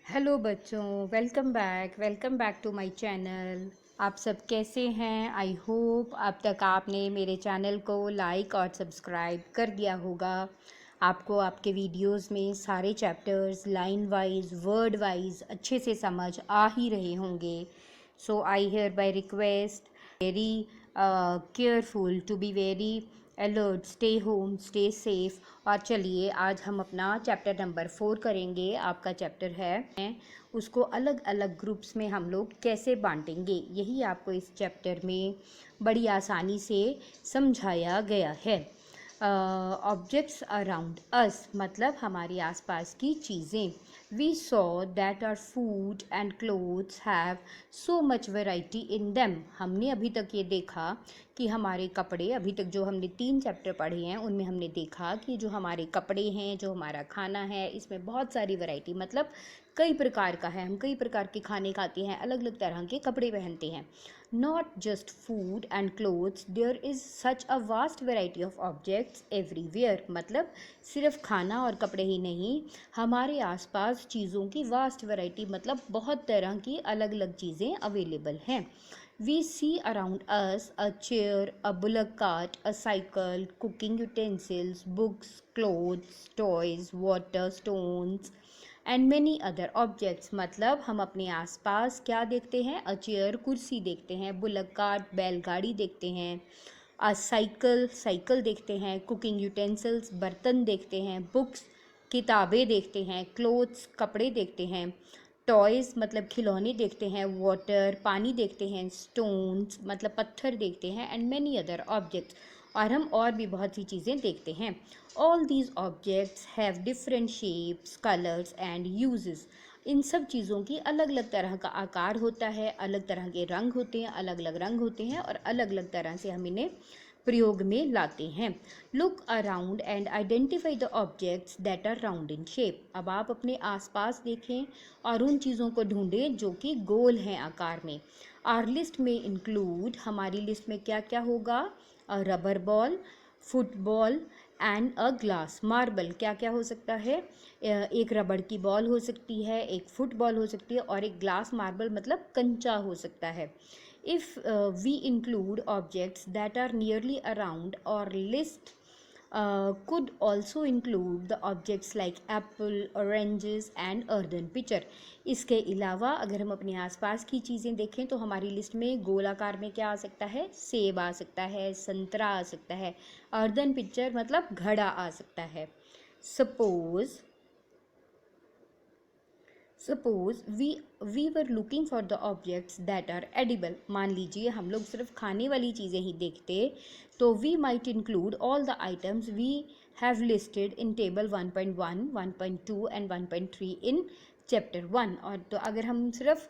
Hello बच्चों, welcome back to my channel. आप सब कैसे हैं? आई होप अब तक आपने मेरे चैनल को लाइक और सब्सक्राइब कर दिया होगा। आपको आपके वीडियोस में सारे chapters line wise word wise अच्छे से समझ आ ही रहे होंगे। So I hereby request very careful to be very alert, stay home, stay safe. और चलिए आज हम अपना चैप्टर नंबर 4 करेंगे। आपका चैप्टर है उसको अलग अलग ग्रुप्स में हम लोग कैसे बांटेंगे, यही आपको इस चैप्टर में बड़ी आसानी से समझाया गया है। ऑब्जेक्ट्स अराउंड अस मतलब हमारे आसपास की चीज़ें। We saw that our food and clothes have so much variety in them. हमने अभी तक ये देखा कि हमारे कपड़े, अभी तक जो हमने 3 चैप्टर पढ़े हैं उनमें हमने देखा कि जो हमारे कपड़े हैं, जो हमारा खाना है, इसमें बहुत सारी वैरायटी मतलब कई प्रकार का है। हम कई प्रकार के खाने खाते हैं, अलग अलग तरह के कपड़े पहनते हैं। Not just food and clothes, there is such a vast variety of objects everywhere. मतलब सिर्फ खाना और कपड़े ही नहीं, हमारे आसपास चीज़ों की वास्ट वैरायटी मतलब बहुत तरह की अलग अलग चीज़ें अवेलेबल हैं। We see around us a chair, a bullock cart, a cycle, cooking utensils, books, clothes, toys, water, stones and many other objects। मतलब हम अपने आसपास क्या देखते हैं? अ चेयर कुर्सी देखते हैं, बुलक कार्ट बैलगाड़ी देखते हैं, अ साइकिल साइकिल देखते हैं, कुकिंग यूटेंसिल्स बर्तन देखते हैं, बुक्स किताबें देखते हैं, क्लोथ्स कपड़े देखते हैं, टॉयज़ मतलब खिलौने देखते हैं, वाटर पानी देखते हैं, स्टोन्स मतलब पत्थर देखते हैं, एंड मैनी अदर ऑब्जेक्ट्स और हम और भी बहुत सी चीज़ें देखते हैं। All these objects have different shapes, colours and uses. इन सब चीज़ों की अलग अलग तरह का आकार होता है, अलग तरह के रंग होते हैं, अलग अलग रंग होते हैं और अलग अलग तरह से हम इन्हें प्रयोग में लाते हैं। Look around and identify the objects that are round in shape. अब आप अपने आसपास देखें और उन चीज़ों को ढूंढें जो कि गोल हैं आकार में। आर लिस्ट में इंक्लूड, हमारी लिस्ट में क्या क्या होगा? अ rubber ball, football and a glass marble. क्या क्या हो सकता है? एक रबड़ की बॉल हो सकती है, एक फुटबॉल हो सकती है और एक ग्लास मार्बल मतलब कंचा हो सकता है। If we include objects that are nearly around, or list could also include the objects like apple, oranges and earthen pitcher। इसके अलावा अगर हम अपने आसपास की चीज़ें देखें तो हमारी लिस्ट में गोलाकार में क्या आ सकता है? सेब आ सकता है, संतरा आ सकता है, अर्दन पिक्चर मतलब घड़ा आ सकता है। Suppose we were looking for the objects that are edible. मान लीजिए हम लोग सिर्फ खाने वाली चीज़ें ही देखते तो we might include all the items we have listed in table 1.1, 1.2 and 1.3 in chapter 1। और तो अगर हम सिर्फ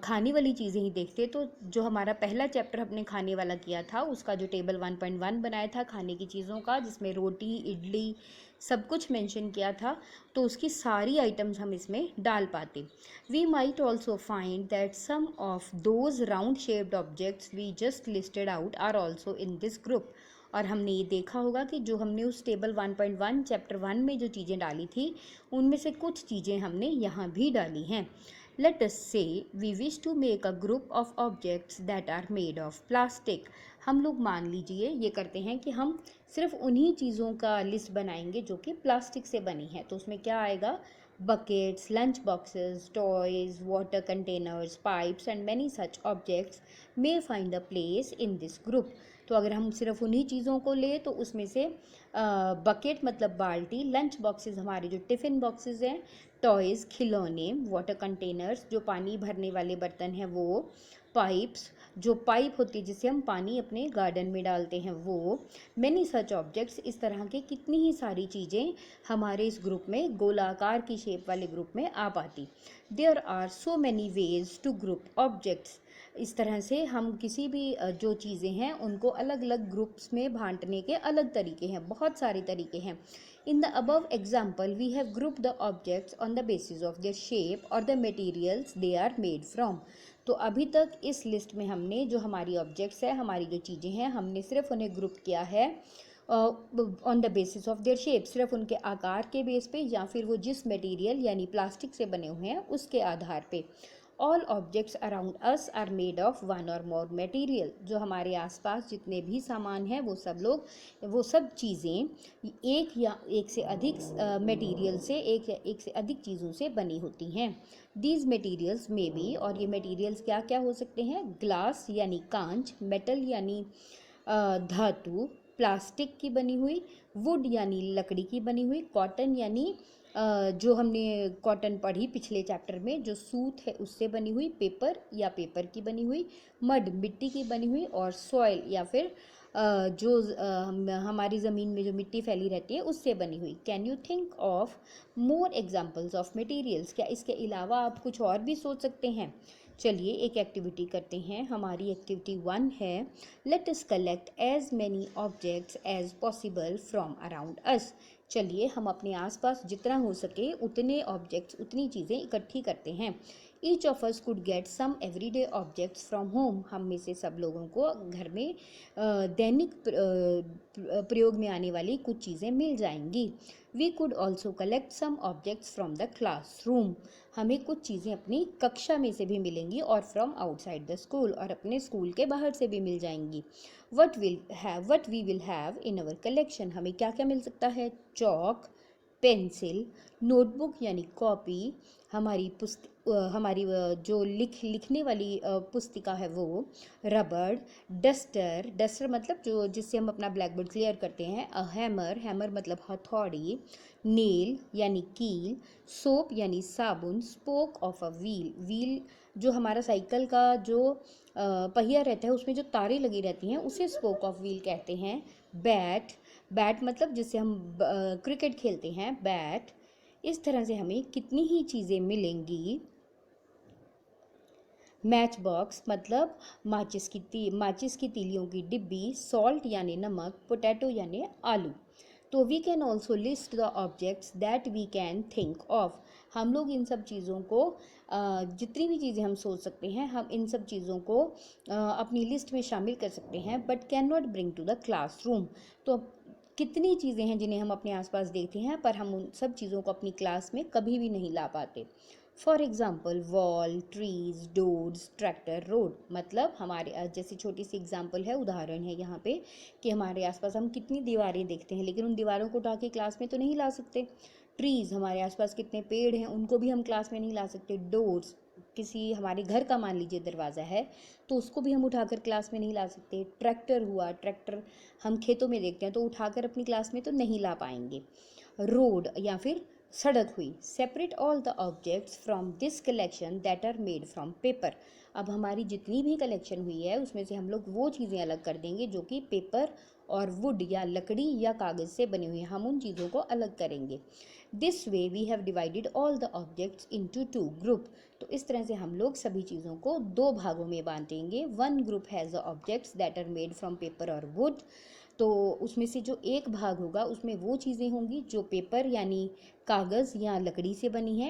खाने वाली चीज़ें ही देखते तो जो हमारा पहला चैप्टर हमने खाने वाला किया था उसका जो टेबल 1.1 बनाया था खाने की चीज़ों का, जिसमें रोटी इडली सब कुछ मेंशन किया था, तो उसकी सारी आइटम्स हम इसमें डाल पाते। We might also find that some of those round shaped objects we just listed out are also in this group. और हमने ये देखा होगा कि जो हमने उस टेबल 1.1 चैप्टर 1 में जो चीज़ें डाली थी उनमें से कुछ चीज़ें हमने यहाँ भी डाली हैं। Let us say we wish to make a group of objects that are made of plastic. हम लोग मान लीजिए ये करते हैं कि हम सिर्फ उन्हीं चीज़ों का लिस्ट बनाएंगे जो कि प्लास्टिक से बनी है। तो उसमें क्या आएगा? Buckets, lunch boxes, toys, water containers, pipes and many such objects may find a place in this group. तो अगर हम सिर्फ उन्हीं चीज़ों को ले तो उसमें से बकेट मतलब बाल्टी, लंच बॉक्सेस हमारे जो टिफ़िन बॉक्सेस हैं, टॉयज़ खिलौने, वाटर कंटेनर्स जो पानी भरने वाले बर्तन हैं वो, पाइप्स जो पाइप होती है जिससे हम पानी अपने गार्डन में डालते हैं वो, मैनी सच ऑब्जेक्ट्स। इस तरह के कितनी ही सारी चीज़ें हमारे इस ग्रुप में गोलाकार की शेप वाले ग्रुप में आ पाती। There are so many ways to group objects. इस तरह से हम किसी भी जो चीज़ें हैं उनको अलग अलग ग्रुप्स में बांटने के अलग तरीके हैं, बहुत सारे तरीके हैं। In the above example we have group the objects on the basis of their shape और the materials they are made from. तो अभी तक इस लिस्ट में हमने जो हमारी ऑब्जेक्ट्स है, हमारी जो चीज़ें हैं, हमने सिर्फ उन्हें ग्रुप किया है on the basis of their shape, सिर्फ उनके आकार के बेस पे या फिर वो जिस मटेरियल यानी प्लास्टिक से बने हुए हैं उसके आधार पे। All objects around us are made of one or more material, जो हमारे आसपास जितने भी सामान हैं वो सब चीज़ें एक या एक से अधिक मटेरियल से, एक या एक से अधिक चीज़ों से बनी होती हैं। दीज मटेरियल्स में बी, और ये मटेरियल्स क्या क्या हो सकते हैं? ग्लास यानी कांच, मेटल यानी धातु, प्लास्टिक की बनी हुई, वुड यानी लकड़ी की बनी हुई, कॉटन यानी जो हमने कॉटन पढ़ी पिछले चैप्टर में, जो सूत है उससे बनी हुई, पेपर या पेपर की बनी हुई, मड मिट्टी की बनी हुई, और सॉइल या फिर जो हमारी ज़मीन में जो मिट्टी फैली रहती है उससे बनी हुई। Can you think of more examples of materials? क्या इसके अलावा आप कुछ और भी सोच सकते हैं? चलिए एक एक्टिविटी करते हैं। हमारी एक्टिविटी 1 है, let us collect as many objects as possible from around us. चलिए हम अपने आसपास जितना हो सके उतने ऑब्जेक्ट्स, उतनी चीज़ें इकट्ठी करते हैं। Each of us could get some everyday objects from home. हम में से सब लोगों को घर में दैनिक प्रयोग में आने वाली कुछ चीज़ें मिल जाएंगी। We could also collect some objects from the classroom. हमें कुछ चीज़ें अपनी कक्षा में से भी मिलेंगी और फ्रॉम आउटसाइड द स्कूल, और अपने स्कूल के बाहर से भी मिल जाएंगी। What we will have in our collection? हमें क्या क्या मिल सकता है? चॉक, पेंसिल, नोटबुक यानी कॉपी, हमारी जो लिखने वाली पुस्तिका है वो, रबड़, डस्टर मतलब जो जिससे हम अपना ब्लैक बोर्ड क्लियर करते हैं, हैमर मतलब हथौड़ी, नेल यानी कील, सोप यानी साबुन, स्पोक ऑफ अ व्हील जो हमारा साइकिल का जो पहिया रहता है उसमें जो तारें लगी रहती हैं उसे स्पोक ऑफ व्हील कहते हैं। बैट मतलब जिससे हम क्रिकेट खेलते हैं, बैट। इस तरह से हमें कितनी ही चीज़ें मिलेंगी। मैच बॉक्स मतलब माचिस की तीलियों की डिब्बी, सॉल्ट यानी नमक, पोटैटो यानी आलू। तो we can also list the objects that we can think of. हम लोग इन सब चीज़ों को जितनी भी चीज़ें हम सोच सकते हैं, हम इन सब चीज़ों को अपनी लिस्ट में शामिल कर सकते हैं, but can not bring to the classroom. तो कितनी चीज़ें हैं जिन्हें हम अपने आसपास देखते हैं पर हम उन सब चीज़ों को अपनी क्लास में कभी भी नहीं ला पाते। For example wall, trees, doors, tractor, road. मतलब हमारे जैसे छोटी सी एग्जाम्पल है, उदाहरण है यहाँ पे कि हमारे आसपास हम कितनी दीवारें देखते हैं लेकिन उन दीवारों को उठा के क्लास में तो नहीं ला सकते। ट्रीज़, हमारे आसपास कितने पेड़ हैं उनको भी हम क्लास में नहीं ला सकते। डोर्स, किसी हमारे घर का मान लीजिए दरवाज़ा है तो उसको भी हम उठाकर क्लास में नहीं ला सकते। ट्रैक्टर हम खेतों में देखते हैं तो उठाकर अपनी क्लास में तो नहीं ला पाएंगे। रोड या फिर सड़क हुई। Separate all the objects from this collection that are made from paper. अब हमारी जितनी भी कलेक्शन हुई है उसमें से हम लोग वो चीज़ें अलग कर देंगे जो कि पेपर और वुड या लकड़ी या कागज़ से बनी हुई हैं, हम उन चीज़ों को अलग करेंगे। This way we have divided all the objects into 2 group. तो इस तरह से हम लोग सभी चीज़ों को 2 भागों में बांटेंगे। One group has the objects that are made from paper और वुड। तो उसमें से जो एक भाग होगा उसमें वो चीज़ें होंगी जो पेपर यानी कागज़ या लकड़ी से बनी है,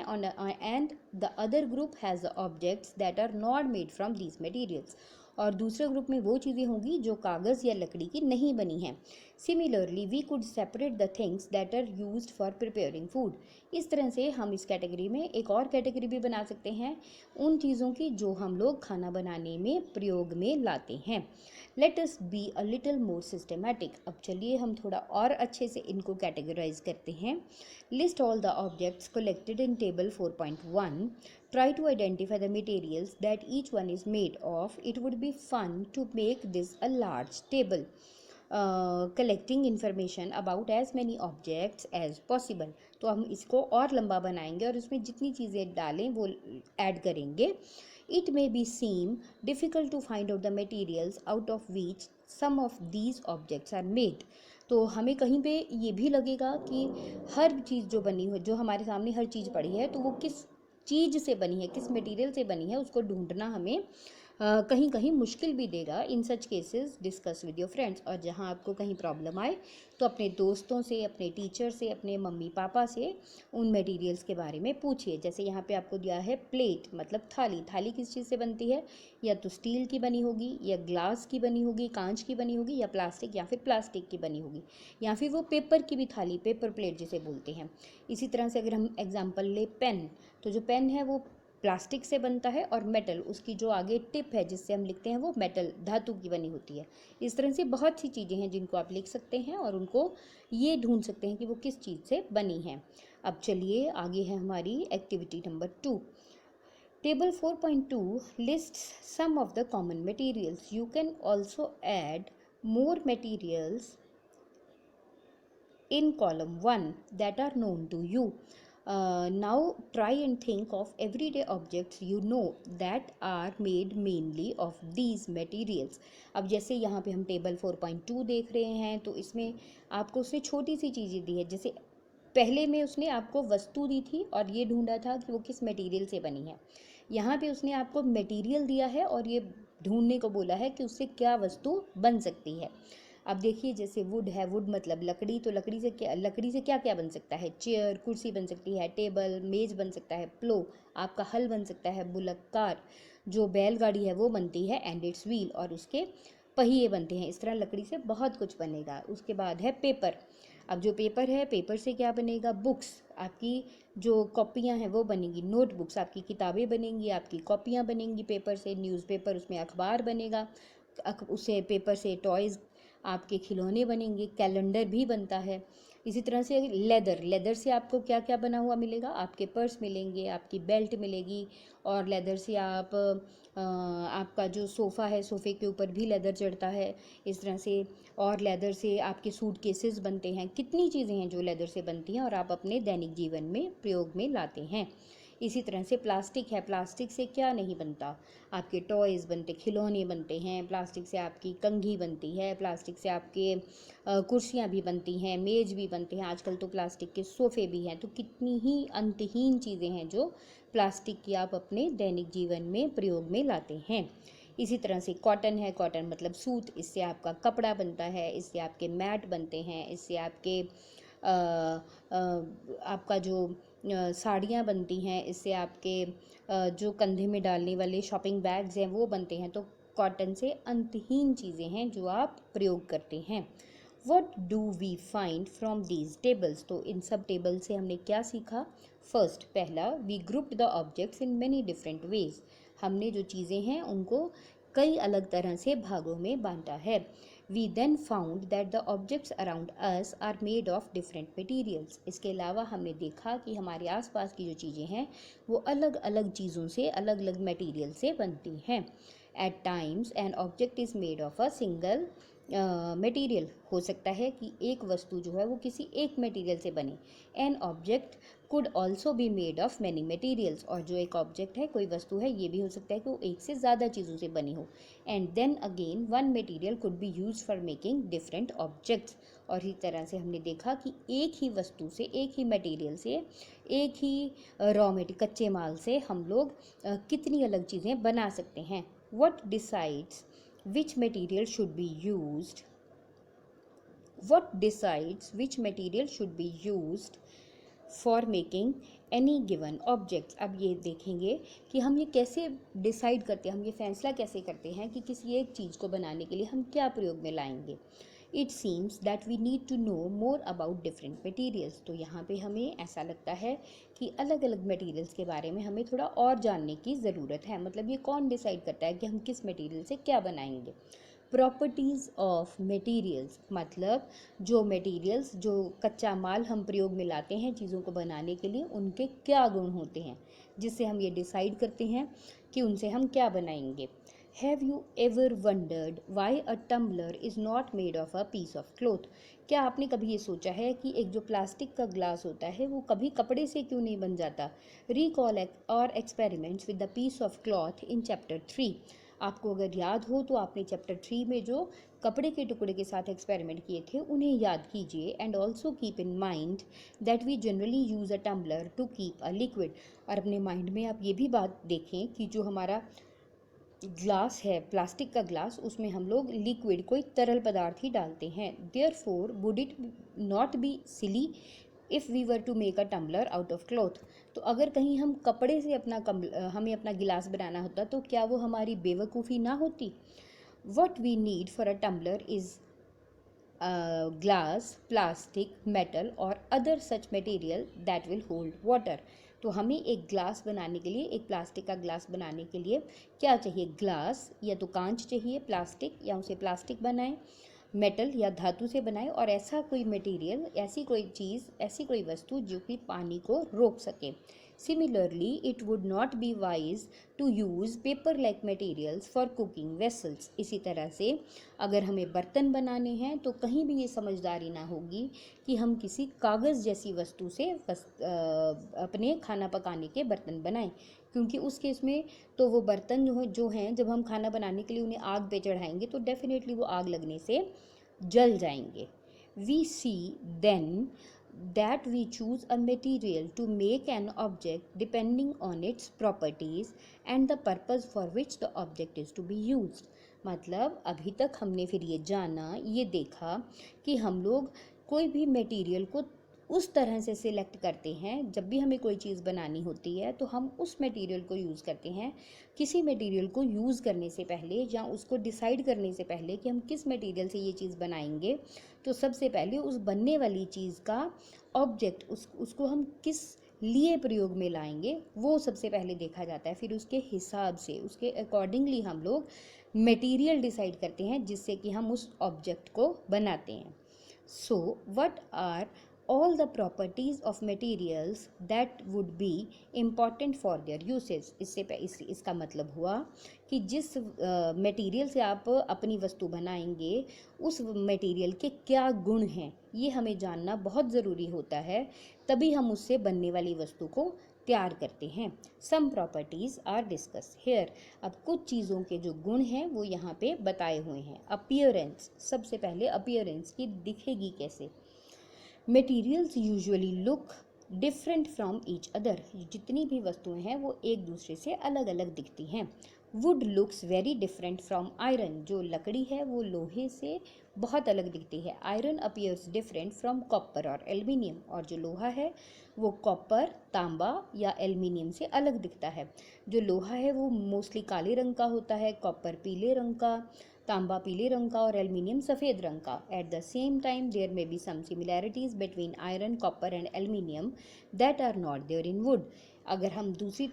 and the other group has the objects that are not made from these materials. और दूसरे ग्रुप में वो चीज़ें होंगी जो कागज़ या लकड़ी की नहीं बनी हैं। Similarly we could separate the things that are used for preparing food. इस तरह से हम इस कैटेगरी में एक और कैटेगरी भी बना सकते हैं उन चीज़ों की जो हम लोग खाना बनाने में प्रयोग में लाते हैं। Let us be a little more systematic. अब चलिए हम थोड़ा और अच्छे से इनको कैटेगराइज करते हैं। List all the objects collected in table 4.1. Try to identify the materials that each one is made of. It would be fun to make this a large table, collecting information about as many objects as possible. तो हम इसको और लंबा बनाएंगे और इसमें जितनी चीज़ें डालें वो ऐड करेंगे। It may be seem difficult to find out the materials out of which some of these objects are made. तो हमें कहीं पे ये भी लगेगा कि हर चीज़ जो बनी हो, जो हमारे सामने हर चीज़ पड़ी है तो वो किस चीज़ से बनी है, किस मटेरियल से बनी है, उसको ढूंढना हमें कहीं कहीं मुश्किल भी देगा। In such cases discuss with your friends, और जहाँ आपको कहीं प्रॉब्लम आए तो अपने दोस्तों से, अपने टीचर से, अपने मम्मी पापा से उन मटेरियल्स के बारे में पूछिए। जैसे यहाँ पे आपको दिया है प्लेट, मतलब थाली। थाली किस चीज़ से बनती है? या तो स्टील की बनी होगी, या ग्लास की बनी होगी, कांच की बनी होगी, या प्लास्टिक, या फिर प्लास्टिक की बनी होगी, या फिर वो पेपर की भी थाली, पेपर प्लेट जिसे बोलते हैं। इसी तरह से अगर हम एग्जाम्पल ले पेन, तो जो पेन है वो प्लास्टिक से बनता है, और मेटल, उसकी जो आगे टिप है जिससे हम लिखते हैं वो मेटल, धातु की बनी होती है। इस तरह से बहुत सी चीज़ें हैं जिनको आप लिख सकते हैं और उनको ये ढूंढ सकते हैं कि वो किस चीज़ से बनी है। अब चलिए आगे है हमारी activity number 2। Table 4.2 lists some of the common materials. You can also add more materials in column 1 that are known to you. Now try and think of everyday objects you know that are made mainly of these materials. अब जैसे यहाँ पे हम table 4.2 देख रहे हैं, तो इसमें आपको उसने छोटी सी चीज़ें दी है। जैसे पहले में उसने आपको वस्तु दी थी और ये ढूंढा था कि वो किस मटेरियल से बनी है। यहाँ पे उसने आपको मटेरियल दिया है और ये ढूंढने को बोला है कि उससे क्या वस्तु बन सकती है। अब देखिए, जैसे वुड है, वुड मतलब लकड़ी, तो लकड़ी से क्या क्या बन सकता है? चेयर, कुर्सी बन सकती है, टेबल, मेज बन सकता है, प्लो, आपका हल बन सकता है, बुलक कार, जो बैलगाड़ी है वो बनती है, एंड इट्स व्हील, और उसके पहिए बनते हैं। इस तरह लकड़ी से बहुत कुछ बनेगा। उसके बाद है पेपर। अब जो पेपर है, पेपर से क्या बनेगा? बुक्स, आपकी जो कॉपियाँ हैं वो बनेंगी, नोटबुक्स, आपकी किताबें बनेंगी, आपकी कॉपियाँ बनेंगी पेपर से, न्यूज़पेपर, उसमें अखबार बनेगा, उससे पेपर से टॉयज़, आपके खिलौने बनेंगे, कैलेंडर भी बनता है। इसी तरह से लेदर, लेदर से आपको क्या क्या बना हुआ मिलेगा? आपके पर्स मिलेंगे, आपकी बेल्ट मिलेगी, और लेदर से आपका जो सोफ़ा है, सोफ़े के ऊपर भी लेदर चढ़ता है। इस तरह से, और लेदर से आपके सूट केसेस बनते हैं। कितनी चीज़ें हैं जो लेदर से बनती हैं और आप अपने दैनिक जीवन में प्रयोग में लाते हैं। इसी तरह से प्लास्टिक है, प्लास्टिक से क्या नहीं बनता? आपके टॉयज़ बनते, खिलौने बनते हैं, प्लास्टिक से आपकी कंघी बनती है, प्लास्टिक से आपके कुर्सियाँ भी बनती हैं, मेज़ भी बनते हैं, आजकल तो प्लास्टिक के सोफ़े भी हैं। तो कितनी ही अंतहीन चीज़ें हैं जो प्लास्टिक की आप अपने दैनिक जीवन में प्रयोग में लाते हैं। इसी तरह से कॉटन है, कॉटन मतलब सूत, इससे आपका कपड़ा बनता है, इससे आपके मैट बनते हैं, इससे आपके आपका जो साड़ियाँ बनती हैं, इससे आपके जो कंधे में डालने वाले शॉपिंग बैग्स हैं वो बनते हैं। तो कॉटन से अंतहीन चीज़ें हैं जो आप प्रयोग करते हैं। What do we find from these tables? तो इन सब टेबल से हमने क्या सीखा? फर्स्ट, पहला, we grouped the objects in many different ways. हमने जो चीज़ें हैं उनको कई अलग तरह से भागों में बांटा है। We then found that the objects around us are made of different materials. इसके अलावा हमने देखा कि हमारे आसपास की जो चीज़ें हैं वो अलग अलग चीज़ों से, अलग अलग मटीरियल से बनती हैं। At times an object is made of a single material. हो सकता है कि एक वस्तु जो है वो किसी एक मटेरियल से बने। An object could also be made of many materials. और जो एक ऑब्जेक्ट है, कोई वस्तु है, ये भी हो सकता है कि वो एक से ज़्यादा चीज़ों से बनी हो। And then again one material could be use for making different objects. और इस तरह से हमने देखा कि एक ही वस्तु से, एक ही मटेरियल से, एक ही कच्चे माल से हम लोग कितनी अलग चीज़ें बना सकते हैं। What decides which material should be used? What decides which material should be used for making any given objects? अब ये देखेंगे कि हम ये कैसे डिसाइड करते हैं, हम ये फैसला कैसे करते हैं कि किसी एक चीज़ को बनाने के लिए हम क्या प्रयोग में लाएंगे। It seems that we need to know more about different materials. तो यहाँ पे हमें ऐसा लगता है कि अलग अलग मटीरियल्स के बारे में हमें थोड़ा और जानने की ज़रूरत है। मतलब ये कौन डिसाइड करता है कि हम किस मटीरियल से क्या बनाएंगे। प्रॉपर्टीज़ ऑफ मटीरियल्स, मतलब जो मटीरियल्स, जो कच्चा माल हम प्रयोग में लाते हैं चीज़ों को बनाने के लिए, उनके क्या गुण होते हैं जिससे हम ये डिसाइड करते हैं कि उनसे हम क्या बनाएंगे। Have you ever wondered why a tumbler is not made of a piece of cloth? क्या आपने कभी ये सोचा है कि एक जो प्लास्टिक का ग्लास होता है वो कभी कपड़े से क्यों नहीं बन जाता? रिकॉल और experiments with the piece of cloth in chapter 3। आपको अगर याद हो तो आपने चैप्टर 3 में जो कपड़े के टुकड़े के साथ एक्सपेरिमेंट किए थे उन्हें याद कीजिए। And also keep in mind that we generally use a tumbler to keep a liquid. और अपने माइंड में आप ये भी बात देखें कि जो हमारा ग्लास है, प्लास्टिक का ग्लास, उसमें हम लोग लिक्विड कोई तरल पदार्थ ही डालते हैं। Therefore would it not be silly if we were to make a tumbler out of cloth. तो अगर कहीं हम कपड़े से हमें अपना गिलास बनाना होता तो क्या वो हमारी बेवकूफ़ी ना होती। What we need for a tumbler is glass, plastic, metal और other such material that will hold water. तो हमें एक ग्लास बनाने के लिए, एक प्लास्टिक का ग्लास बनाने के लिए क्या चाहिए? ग्लास, या तो कांच चाहिए, प्लास्टिक, या उसे प्लास्टिक बनाएं, मेटल या धातु से बनाएं, और ऐसा कोई मटेरियल, ऐसी कोई चीज़, ऐसी कोई वस्तु जो कि पानी को रोक सके। Similarly it would not be wise to use paper like materials for cooking vessels. इसी तरह से अगर हमें बर्तन बनाने हैं तो कहीं भी ये समझदारी ना होगी कि हम किसी कागज़ जैसी वस्तु से अपने खाना पकाने के बर्तन बनाएं, क्योंकि उस केस में तो वो बर्तन जो हैं जब हम खाना बनाने के लिए उन्हें आग पे चढ़ाएंगे तो डेफिनेटली वो आग लगने से जल जाएंगे। We see then that we choose a material to make an object depending on its properties and the purpose for which the object is to be used। मतलब अभी तक हमने फिर ये जाना, ये देखा कि हम लोग कोई भी मटेरियल को उस तरह से सिलेक्ट करते हैं, जब भी हमें कोई चीज़ बनानी होती है तो हम उस मटेरियल को यूज़ करते हैं। किसी मटेरियल को यूज़ करने से पहले या उसको डिसाइड करने से पहले कि हम किस मटेरियल से ये चीज़ बनाएंगे, तो सबसे पहले उस बनने वाली चीज़ का ऑब्जेक्ट, उसको हम किस लिए प्रयोग में लाएंगे वो सबसे पहले देखा जाता है। फिर उसके हिसाब से, उसके अकॉर्डिंगली हम लोग मटेरियल डिसाइड करते हैं जिससे कि हम उस ऑब्जेक्ट को बनाते हैं। So what are all the properties of materials that would be important for their uses। इसका मतलब हुआ कि जिस मटेरियल से आप अपनी वस्तु बनाएंगे उस मटेरियल के क्या गुण हैं, ये हमें जानना बहुत ज़रूरी होता है, तभी हम उससे बनने वाली वस्तु को तैयार करते हैं। सम प्रॉपर्टीज़ आर डिस्कस हेयर। अब कुछ चीज़ों के जो गुण हैं वो यहाँ पे बताए हुए हैं। अपीयरेंस, सबसे पहले अपीयरेंस की दिखेगी कैसे। Materials usually look different from each other. जितनी भी वस्तुएं हैं वो एक दूसरे से अलग अलग दिखती हैं। Would looks very different from iron. जो लकड़ी है वो लोहे से बहुत अलग दिखती है। Iron appears different from copper और एल्युमिनियम। और जो लोहा है वो कॉपर, तांबा या एल्युमिनियम से अलग दिखता है। जो लोहा है वो मोस्टली काले रंग का होता है, कॉपर पीले रंग का, तांबा पीले रंग का और एल्युमिनियम सफ़ेद रंग का। At the same time there may be some similarities between iron, copper and aluminium that are not there in wood. अगर हम दूसरी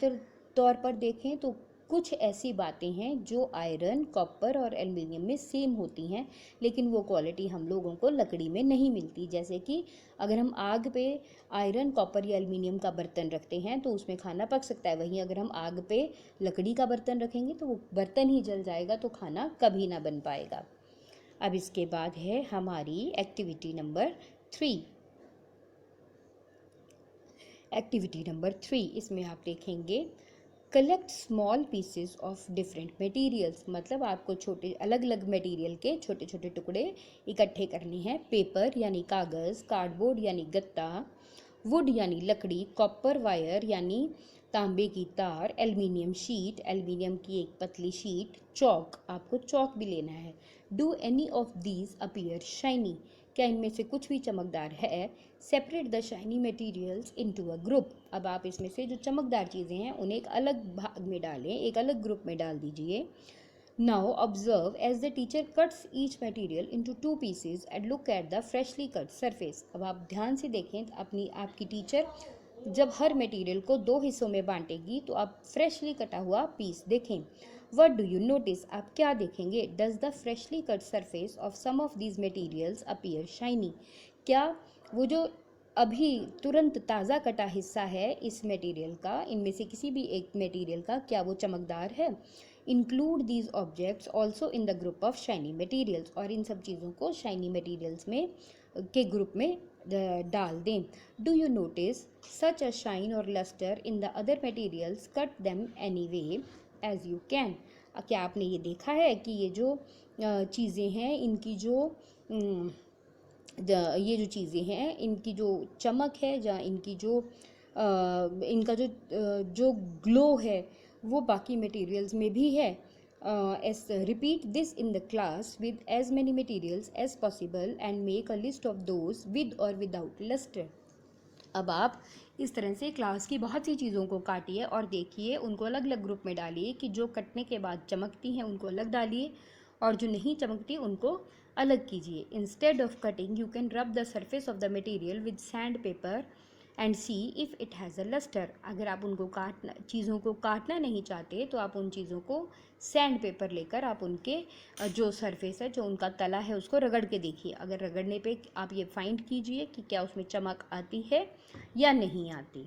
तौर पर देखें तो कुछ ऐसी बातें हैं जो आयरन, कॉपर और एल्युमिनियम में सेम होती हैं, लेकिन वो क्वालिटी हम लोगों को लकड़ी में नहीं मिलती। जैसे कि अगर हम आग पे आयरन, कॉपर या एल्युमिनियम का बर्तन रखते हैं तो उसमें खाना पक सकता है, वहीं अगर हम आग पे लकड़ी का बर्तन रखेंगे तो वो बर्तन ही जल जाएगा, तो खाना कभी ना बन पाएगा। अब इसके बाद है हमारी एक्टिविटी नंबर 3। एक्टिविटी नंबर 3, इसमें आप देखेंगे collect small pieces of different materials. मतलब आपको छोटे अलग अलग मटेरियल के छोटे छोटे टुकड़े इकट्ठे करने हैं। पेपर यानी कागज़, कार्डबोर्ड यानी गत्ता, वुड यानी लकड़ी, कॉपर वायर यानी तांबे की तार, एल्युमिनियम शीट, एल्युमिनियम की एक पतली शीट, चौक, आपको चौक भी लेना है। Do any of these appear shiny. क्या इनमें से कुछ भी चमकदार है। Separate the shiny materials into a group. अब आप इसमें से जो चमकदार चीज़ें हैं उन्हें एक अलग भाग में डालें, एक अलग ग्रुप में डाल दीजिए। Now observe as the teacher cuts each material into 2 pieces and look at the freshly cut surface. अब आप ध्यान से देखें, आपकी टीचर जब हर मटेरियल को 2 हिस्सों में बांटेगी तो आप फ्रेशली कटा हुआ पीस देखें। वट डू यू नोटिस, आप क्या देखेंगे। Does the freshly cut surface of some of these materials appear shiny. क्या वो जो अभी तुरंत ताज़ा कटा हिस्सा है इस मटेरियल का, इनमें से किसी भी एक मटेरियल का, क्या वो चमकदार है। Include these objects also in the group of shiny materials. और इन सब चीज़ों को शाइनी मटेरियल्स में के ग्रुप में डाल दें। Do you notice such a shine और lustre in the other materials, cut them any way as you can. क्या आपने ये देखा है कि ये जो चीज़ें हैं, इनकी जो ये जो चीज़ें हैं, इनकी जो चमक है या इनकी जो इनका जो जो ग्लो है वो बाकी मटेरियल्स में भी है। repeat this in the class with as many materials as possible and make a list of those with or without luster. अब आप इस तरह से क्लास की बहुत सी चीज़ों को काटिए और देखिए, उनको अलग अलग ग्रुप में डालिए कि जो कटने के बाद चमकती हैं उनको अलग डालिए और जो नहीं चमकती उनको अलग कीजिए. Instead of cutting you can rub the surface of the material with sand paper and see if it has a lustre. अगर आप उनको चीज़ों को काटना नहीं चाहते तो आप उन चीज़ों को सैंड पेपर लेकर आप उनके जो सरफेस है, जो उनका तला है, उसको रगड़ के देखिए. अगर रगड़ने पे आप ये फाइंड कीजिए कि क्या उसमें चमक आती है या नहीं आती.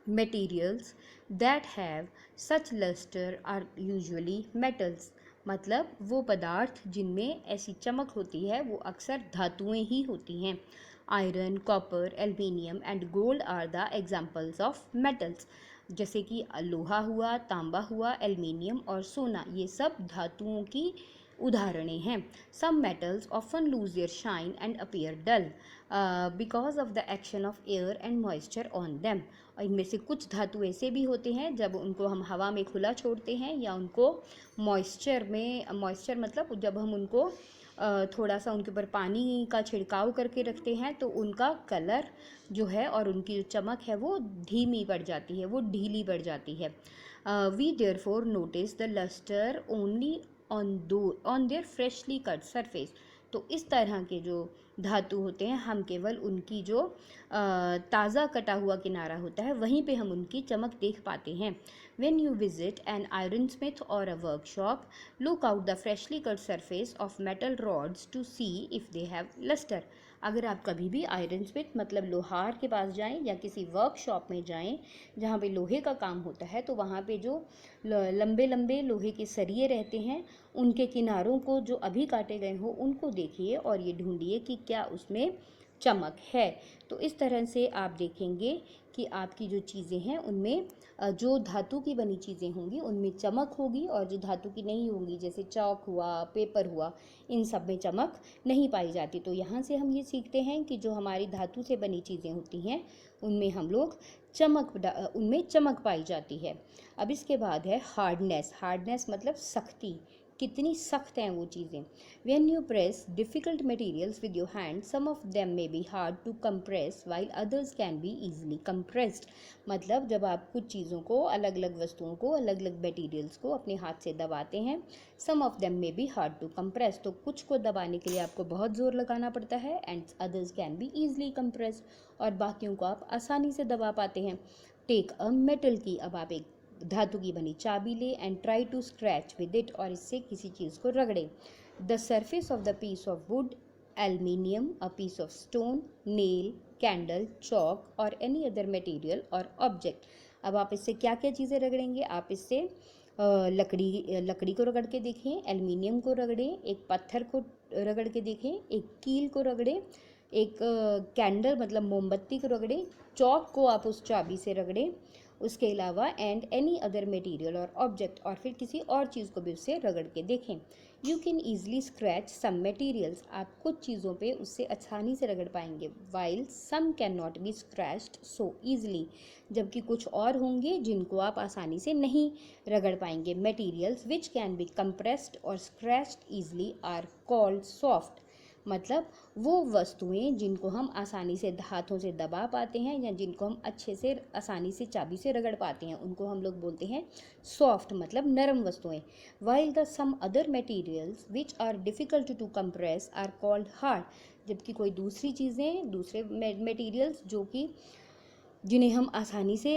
Materials that have such luster are usually metals. मतलब वो पदार्थ जिनमें ऐसी चमक होती है वो अक्सर धातुएं ही होती हैं. Iron, copper, aluminium and gold are the examples of metals. जैसे कि लोहा हुआ, तांबा हुआ, एल्युमिनियम और सोना, ये सब धातुओं की उदाहरणें हैं. Some metals often lose their shine and appear dull because of the action of air and moisture on them. और इनमें से कुछ धातु ऐसे भी होते हैं जब उनको हम हवा में खुला छोड़ते हैं या उनको मॉइस्चर मतलब जब हम उनको थोड़ा सा उनके ऊपर पानी का छिड़काव करके रखते हैं तो उनका कलर जो है और उनकी जो चमक है वो धीमी पड़ जाती है, वो ढीली पड़ जाती है. We therefore notice the lustre only on their freshly cut surface. तो इस तरह के जो धातु होते हैं हम केवल उनकी जो ताज़ा कटा हुआ किनारा होता है वहीं पे हम उनकी चमक देख पाते हैं. When you visit an ironsmith or a workshop, look out the freshly cut surface of metal rods to see if they have luster. अगर आप कभी भी आयरन स्मिथ मतलब लोहार के पास जाएं या किसी वर्कशॉप में जाएं जहाँ पे लोहे का काम होता है तो वहाँ पे जो लंबे लंबे लोहे के सरिये रहते हैं उनके किनारों को जो अभी काटे गए हो उनको देखिए और ये ढूंढिए कि क्या उसमें चमक है. तो इस तरह से आप देखेंगे कि आपकी जो चीज़ें हैं उनमें जो धातु की बनी चीज़ें होंगी उनमें चमक होगी और जो धातु की नहीं होंगी जैसे चॉक हुआ, पेपर हुआ, इन सब में चमक नहीं पाई जाती. तो यहाँ से हम ये सीखते हैं कि जो हमारी धातु से बनी चीज़ें होती हैं उनमें हम लोग उनमें चमक पाई जाती है. अब इसके बाद है हार्डनेस. हार्डनेस मतलब सख्ती, कितनी सख्त हैं वो चीज़ें. When you press difficult materials with your hand, some of them may be hard to compress while others can be easily compressed. मतलब जब आप कुछ चीज़ों को, अलग अलग वस्तुओं को, अलग अलग मटेरियल्स को अपने हाथ से दबाते हैं, some of them may be hard to compress. तो कुछ को दबाने के लिए आपको बहुत ज़ोर लगाना पड़ता है and others can be easily compressed. और बाकियों को आप आसानी से दबा पाते हैं. Take a metal key. अब आप एक धातु की बनी चाबी ले and try to scratch with it और इससे किसी चीज़ को रगड़े. The surface of the piece of wood, aluminium, a piece of stone, nail, candle, chalk और एनी अदर मटेरियल और ऑब्जेक्ट. अब आप इससे क्या क्या चीज़ें रगड़ेंगे? आप इससे लकड़ी को रगड़ के देखें, एल्युमिनियम को रगड़ें, एक पत्थर को रगड़ के देखें, एक कील को रगड़ें, एक कैंडल मतलब मोमबत्ती को रगड़ें, चॉक को आप उस चाबी से रगड़ें, उसके अलावा एंड एनी अदर मटेरियल और ऑब्जेक्ट और फिर किसी और चीज़ को भी उससे रगड़ के देखें. You can easily scratch some materials. आप कुछ चीज़ों पे उससे आसानी से रगड़ पाएंगे. While some can not be scratched so easily. जबकि कुछ और होंगे जिनको आप आसानी से नहीं रगड़ पाएंगे. Materials which can be compressed और scratched easily are called soft. मतलब वो वस्तुएं जिनको हम आसानी से हाथों से दबा पाते हैं या जिनको हम अच्छे से आसानी से चाबी से रगड़ पाते हैं उनको हम लोग बोलते हैं सॉफ्ट मतलब नरम वस्तुएं. While the some other materials which are difficult to compress are called hard. जबकि कोई दूसरी चीज़ें, दूसरे मटेरियल्स जो कि जिन्हें हम आसानी से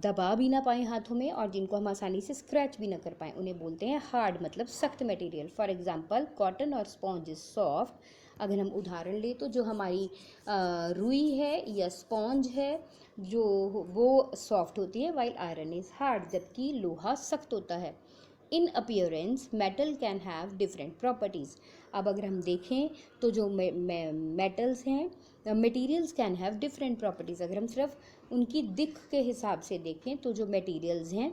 दबा भी ना पाएँ हाथों में और जिनको हम आसानी से स्क्रैच भी ना कर पाएँ उन्हें बोलते हैं हार्ड मतलब सख्त मटेरियल. फॉर एग्जांपल कॉटन और स्पॉन्ज इज सॉफ्ट. अगर हम उदाहरण लें तो जो हमारी रुई है या स्पॉन्ज है जो वो सॉफ्ट होती है वाइल आयरन इज़ हार्ड. जबकि लोहा सख्त होता है. इन appearance metal can have different properties. अब अगर हम देखें तो जो मेटल्स हैं, materials can have different properties. अगर हम सिर्फ उनकी दिख के हिसाब से देखें तो जो मटेरियल्स हैं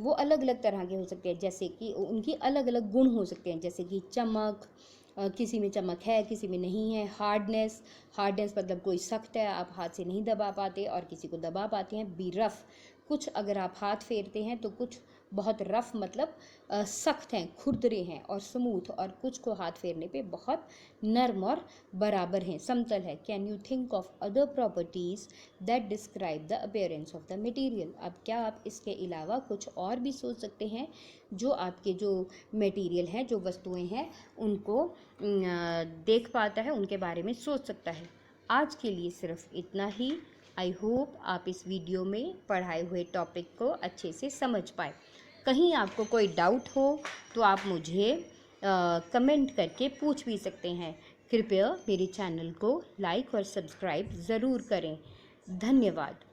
वो अलग अलग तरह के हो सकते हैं. जैसे कि उनकी अलग अलग गुण हो सकते हैं जैसे कि चमक, किसी में चमक है, किसी में नहीं है। हार्डनेस, हार्डनेस मतलब कोई सख्त है, आप हाथ से नहीं दबा पाते, और किसी को दबा पाते हैं। बी रफ़, कुछ अगर आप हाथ फेरते हैं तो कुछ बहुत रफ़ मतलब सख्त हैं, खुरदरे हैं। और स्मूथ, और कुछ को हाथ फेरने पे बहुत नर्म और बराबर हैं, समतल है। Can you think of other properties that describe the appearance of the material. अब क्या आप इसके अलावा कुछ और भी सोच सकते हैं जो आपके जो मटेरियल हैं, जो वस्तुएं हैं, उनको देख पाता है, उनके बारे में सोच सकता है। आज के लिए सिर्फ इतना ही। आई होप आप इस वीडियो में पढ़ाए हुए टॉपिक को अच्छे से समझ पाए। कहीं आपको कोई डाउट हो तो आप मुझे कमेंट करके पूछ भी सकते हैं। कृपया मेरे चैनल को लाइक और सब्सक्राइब ज़रूर करें। धन्यवाद।